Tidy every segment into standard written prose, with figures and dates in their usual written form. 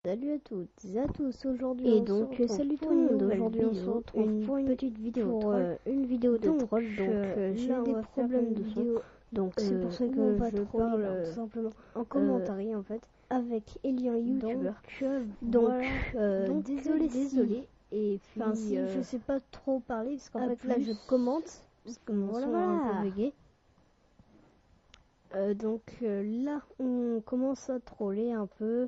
Salut à toutes et à tous, aujourd'hui Et on donc se retrouve salut pour tout le une monde, nouvelle aujourd'hui on se vidéo, retrouve pour une petite vidéo pour, troll. une vidéo de Donc, troll, donc j'ai là, on des va faire problèmes une de son, vidéo, donc c'est pour ça où que on va je troller, parle tout simplement en commentaire en fait, avec Elian YouTuber. donc Voilà. Donc désolé, et puis enfin si je sais pas trop parler parce qu'en fait là plus, je commente parce que mon son est voilà. un peu bugué. Donc là on commence à troller un peu.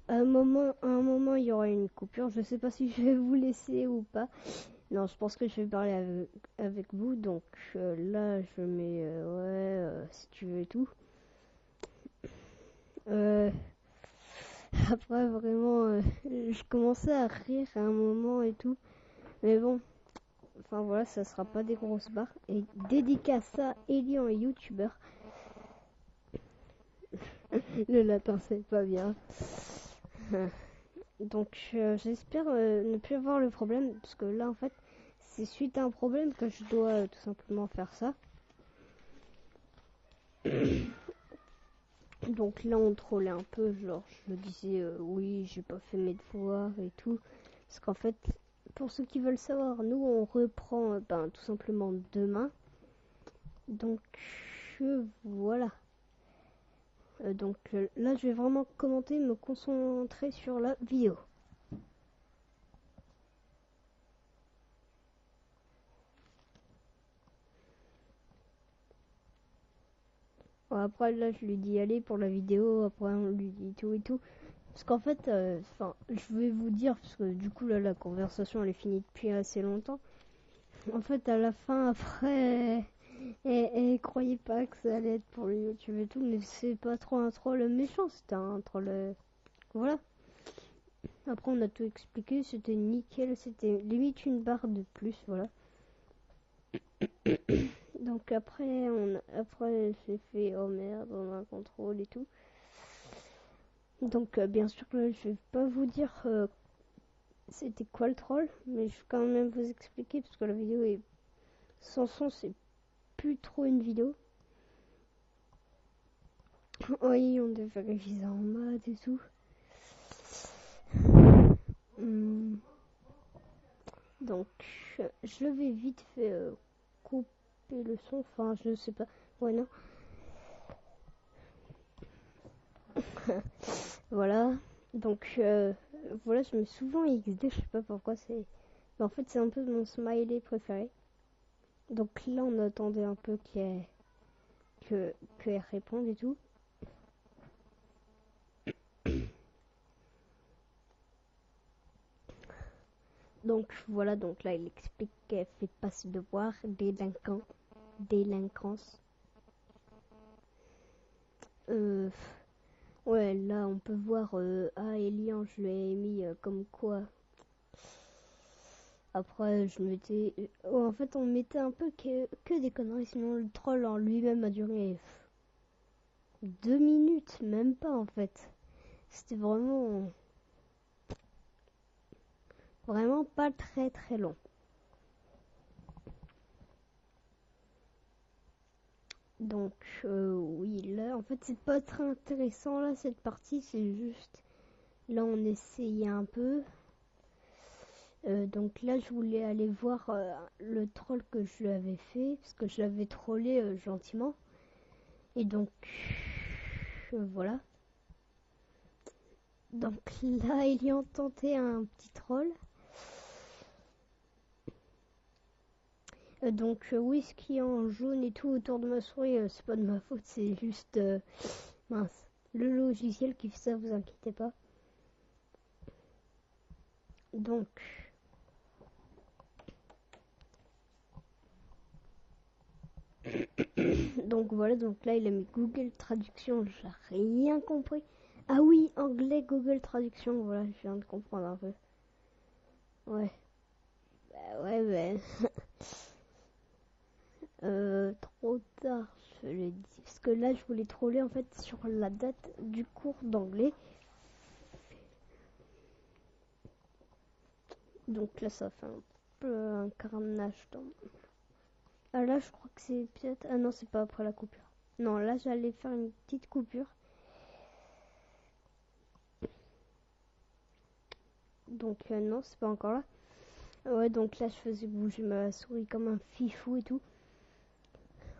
À un moment il y aura une coupure, je sais pas si je vais vous laisser ou pas. Non, je pense que je vais parler avec vous, donc là je mets si tu veux et tout. Après vraiment je commençais à rire à un moment et tout, mais bon, enfin voilà, ça sera pas des grosses barres. Et dédicace à Elian YouTuber. Le latin c'est pas bien. Donc j'espère ne plus avoir le problème, parce que là en fait c'est suite à un problème que je dois tout simplement faire ça. Donc là on trollait un peu, genre je disais oui j'ai pas fait mes devoirs et tout, parce qu'en fait pour ceux qui veulent savoir, nous on reprend tout simplement demain, donc voilà. Donc là je vais vraiment commenter, me concentrer sur la vidéo. Bon, après là je lui dis allez pour la vidéo, après on lui dit tout et tout. Parce qu'en fait, je vais vous dire, parce que du coup là la conversation elle est finie depuis assez longtemps. En fait à la fin après, elle croyait pas que ça allait être pour le YouTube et tout, mais c'est pas trop un troll méchant, c'était un troll, voilà. Après on a tout expliqué, c'était nickel, c'était limite une barre de plus, voilà. Donc après j'ai fait oh merde, on a un contrôle et tout. Donc bien sûr que là, je vais pas vous dire c'était quoi le troll, mais je vais quand même vous expliquer parce que la vidéo est sans son, c'est plus trop une vidéo. Oui, on devait réviser en maths et tout. Donc je vais vite fait couper le son, enfin je sais pas. Ouais non. Voilà. Donc voilà, je mets souvent XD, je sais pas pourquoi c'est. Mais en fait c'est un peu mon smiley préféré. Donc là on attendait un peu qu'elle réponde et tout. Donc voilà, donc là il explique qu'elle fait pas ses devoirs, délinquance. Ouais, là on peut voir Elian, je lui ai mis comme quoi. Après je mettais en fait on mettait un peu que des conneries, sinon le troll en lui-même a duré 2 minutes, même pas en fait. C'était vraiment pas très très long. Donc oui, là en fait c'est pas très intéressant là cette partie, c'est juste là on essayait un peu. Donc là je voulais aller voir le troll que je lui avais fait, parce que je l'avais trollé gentiment. Et donc voilà. Donc là il y a tenté un petit troll. Donc oui, ce qui est en jaune et tout autour de ma souris, c'est pas de ma faute, c'est juste mince, le logiciel qui fait ça, vous inquiétez pas. Donc donc voilà, donc là il a mis Google Traduction, j'ai rien compris. Ah oui, anglais Google Traduction, voilà, je viens de comprendre un peu. Ouais. Bah ouais, trop tard, je l'ai dit. Parce que là, je voulais troller en fait sur la date du cours d'anglais. Donc là, ça fait un peu un carnage dans... Ah là, je crois que c'est peut-être... Ah non, c'est pas après la coupure. Non, là, j'allais faire une petite coupure. Donc non, c'est pas encore là. Ouais, donc là je faisais bouger ma souris comme un fifou et tout.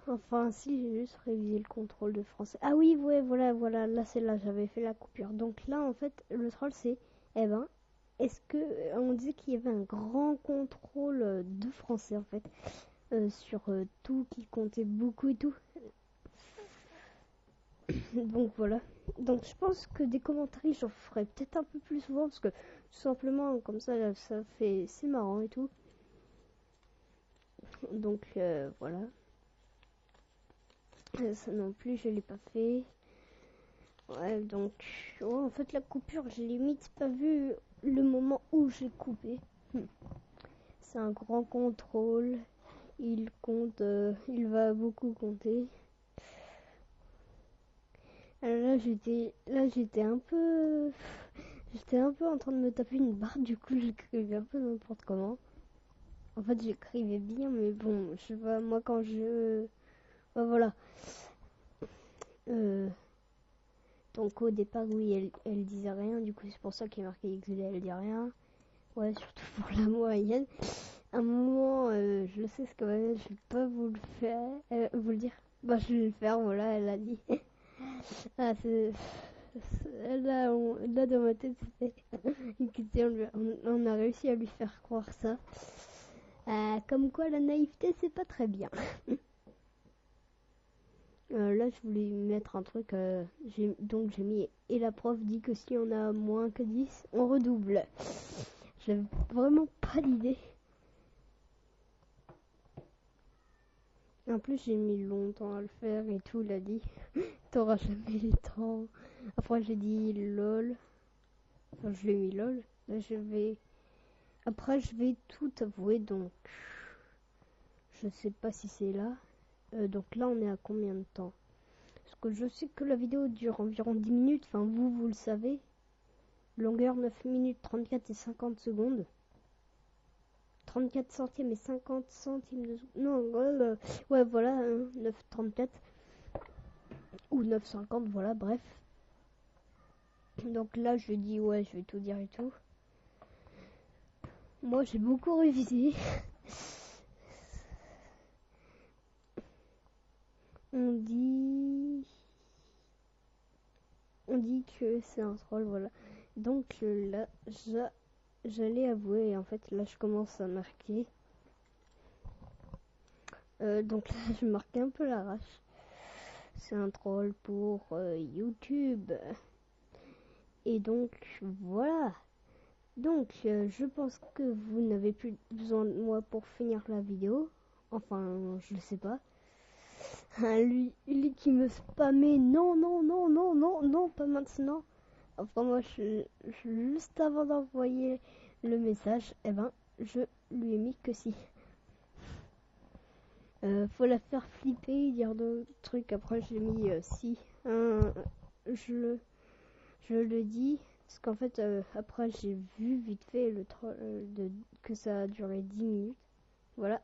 Enfin si, j'ai juste révisé le contrôle de français. Ah oui, ouais, voilà, là c'est là, j'avais fait la coupure. Donc là en fait, le troll c'est, eh ben, est-ce que on disait qu'il y avait un grand contrôle de français en fait, sur tout qui comptait beaucoup et tout. Donc voilà. Donc je pense que des commentaires j'en ferai peut-être un peu plus souvent parce que tout simplement comme ça c'est marrant et tout. Donc voilà. Ça non plus je l'ai pas fait. Ouais, donc en fait la coupure j'ai limite pas vu le moment où j'ai coupé. C'est un grand contrôle. Il compte, il va beaucoup compter. Alors j'étais un peu en train de me taper une barre, du coup j'écrivais un peu n'importe comment. En fait j'écrivais bien mais bon, je sais pas, moi quand je... Bah, voilà. Donc au départ oui elle disait rien, du coup c'est pour ça qu'il est marqué XD, elle dit rien. Ouais, surtout pour la moyenne. À un moment, je sais ce que je vais pas vous le faire, vous le dire. Bah je vais le faire, voilà, elle a dit. Ah, là, dans ma tête, c'était une question. On a réussi à lui faire croire ça. Comme quoi, la naïveté, c'est pas très bien. Là, je voulais mettre un truc. Donc, j'ai mis. Et la prof dit que si on a moins que 10, on redouble. J'avais vraiment pas d'idée. En plus, j'ai mis longtemps à le faire et tout. Il a dit t'auras jamais le temps. Après, j'ai dit lol. Enfin, je l'ai mis lol. Là, après, je vais tout avouer, donc je sais pas si c'est là. Donc là, on est à combien de temps? Parce que je sais que la vidéo dure environ 10 minutes. Enfin, vous le savez. Longueur 9 minutes 34 et 50 secondes. 34 centièmes et 50 centimes de seconde. Non, ouais, voilà, 9,34. Ou 9,50, voilà, bref. Donc là, je dis, ouais, je vais tout dire et tout. Moi, j'ai beaucoup révisé. On dit que c'est un troll, voilà. Donc là, j'allais avouer, en fait, là, je commence à marquer. Donc là, je marque un peu l'arrache. C'est un troll pour YouTube. Et donc, voilà. Donc, je pense que vous n'avez plus besoin de moi pour finir la vidéo. Enfin, je ne sais pas. Lui qui me spammait, non, pas maintenant. Enfin, moi, juste avant d'envoyer le message, eh ben, je lui ai mis que si. Faut la faire flipper, dire d'autres trucs. Après, j'ai mis si. Je le dis. Parce qu'en fait, après, j'ai vu vite fait que ça a duré 10 minutes. Voilà.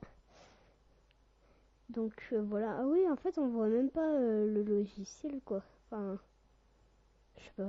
Donc voilà. Ah oui, en fait, on voit même pas le logiciel, quoi. Enfin, je sais pas.